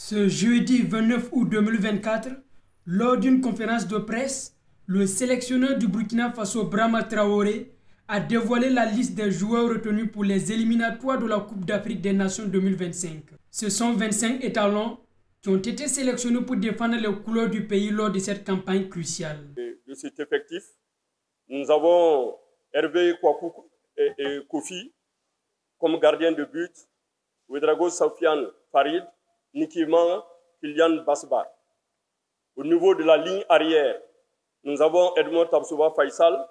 Ce jeudi 29 août 2024, lors d'une conférence de presse, le sélectionneur du Burkina Faso Brahma Traoré a dévoilé la liste des joueurs retenus pour les éliminatoires de la Coupe d'Afrique des Nations 2025. Ce sont 25 étalons qui ont été sélectionnés pour défendre les couleurs du pays lors de cette campagne cruciale. De cet effectif, nous avons Hervé Kouakou et Kofi comme gardien de but, Ouedraogo Sofiane Farid, Nikiman Kylian Basbar. Au niveau de la ligne arrière, nous avons Edmond Tabsouba Faisal,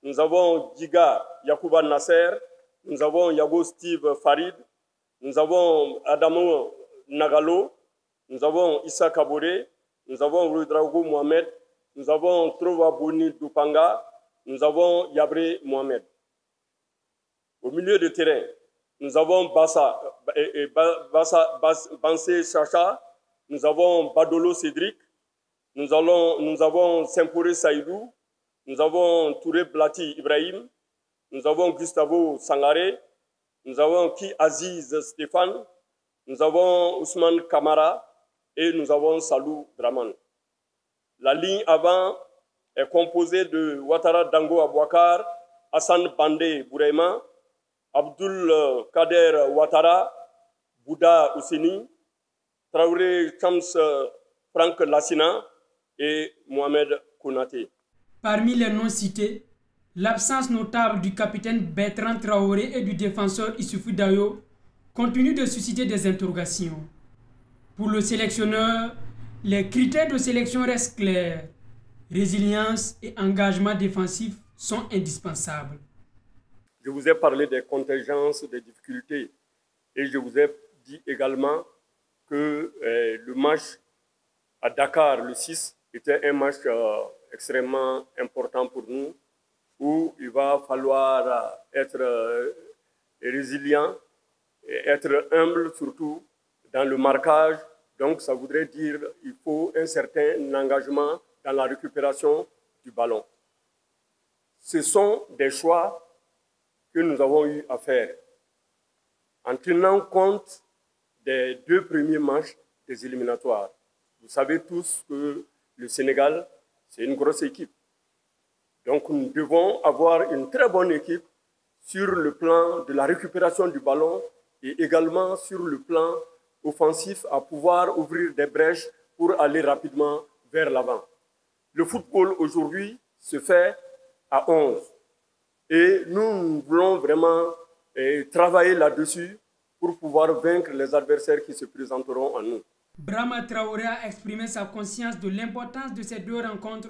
nous avons Giga Yacouba Nasser, nous avons Yago Steve Farid, nous avons Adamo Nagalo, nous avons Issa Kabore, nous avons Ouedraogo Mohamed, nous avons Trova Bouni Dupanga, nous avons Yabré Mohamed. Au milieu de terrain, nous avons Bansé Chacha, nous avons Badolo Cédric, nous avons Sempore Saïdou, nous avons Touré Blati Ibrahim, nous avons Gustavo Sangaré, nous avons Ki Aziz Stéphane, nous avons Ousmane Kamara et nous avons Salou Draman. La ligne avant est composée de Ouattara Dango Abouakar, Hassan Bandé Bourema, Abdul Kader Ouattara, Bouda Ousseni, Traoré Chams Franck Lassina et Mohamed Konaté. Parmi les noms cités, l'absence notable du capitaine Bertrand Traoré et du défenseur Issoufou Dayo continue de susciter des interrogations. Pour le sélectionneur, les critères de sélection restent clairs. Résilience et engagement défensif sont indispensables. Je vous ai parlé des contingences, des difficultés. Et je vous ai dit également que le match à Dakar, le 6, était un match extrêmement important pour nous, où il va falloir être résilient et être humble, surtout dans le marquage. Donc, ça voudrait dire qu'il faut un certain engagement dans la récupération du ballon. Ce sont des choix que nous avons eu à faire en tenant compte des deux premiers matchs des éliminatoires. Vous savez tous que le Sénégal, c'est une grosse équipe. Donc nous devons avoir une très bonne équipe sur le plan de la récupération du ballon et également sur le plan offensif à pouvoir ouvrir des brèches pour aller rapidement vers l'avant. Le football aujourd'hui se fait à 11. Et nous voulons vraiment travailler là-dessus pour pouvoir vaincre les adversaires qui se présenteront à nous. Brahma Traoré a exprimé sa conscience de l'importance de ces deux rencontres,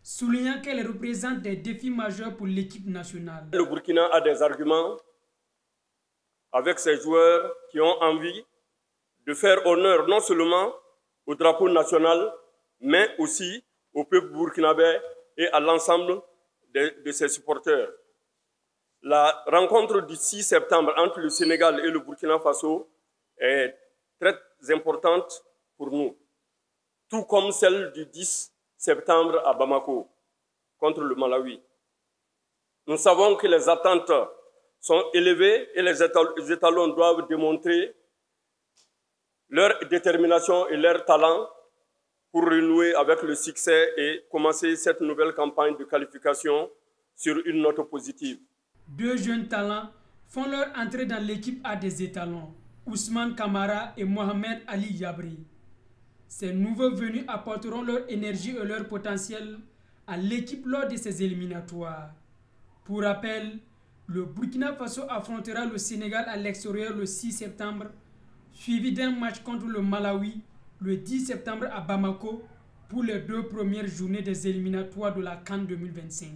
soulignant qu'elles représentent des défis majeurs pour l'équipe nationale. Le Burkina a des arguments avec ses joueurs qui ont envie de faire honneur non seulement au drapeau national, mais aussi au peuple burkinabé et à l'ensemble de ses supporters. La rencontre du 6 septembre entre le Sénégal et le Burkina Faso est très importante pour nous, tout comme celle du 10 septembre à Bamako contre le Malawi. Nous savons que les attentes sont élevées et les étalons doivent démontrer leur détermination et leur talent pour renouer avec le succès et commencer cette nouvelle campagne de qualification sur une note positive. Deux jeunes talents font leur entrée dans l'équipe A des étalons, Ousmane Kamara et Mohamed Ali Yabri. Ces nouveaux venus apporteront leur énergie et leur potentiel à l'équipe lors de ces éliminatoires. Pour rappel, le Burkina Faso affrontera le Sénégal à l'extérieur le 6 septembre, suivi d'un match contre le Malawi le 10 septembre à Bamako pour les deux premières journées des éliminatoires de la CAN 2025.